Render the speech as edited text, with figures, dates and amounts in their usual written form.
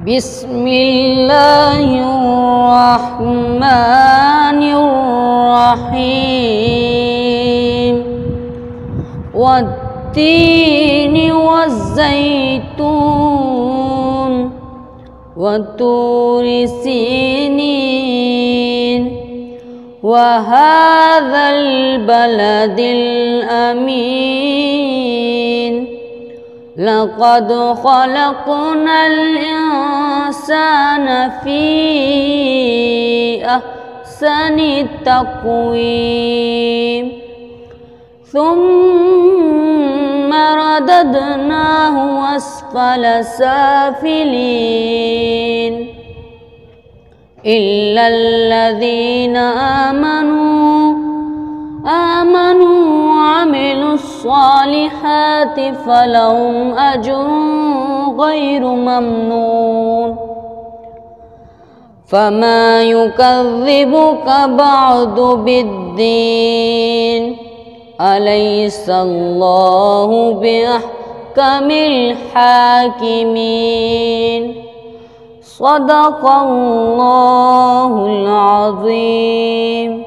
بسم الله الرحمن الرحيم والتين والزيتون وطور سينين وهذا البلد الأمين لقد خلقنا الإنسان في أحسن تقويم ثم رددناه أسفل سافلين إلا الذين آمنوا وعملوا الصالحات فلهم أجر غير ممنون فما يكذبك بعد بالدين أليس الله بأحكم الحاكمين صدق الله العظيم.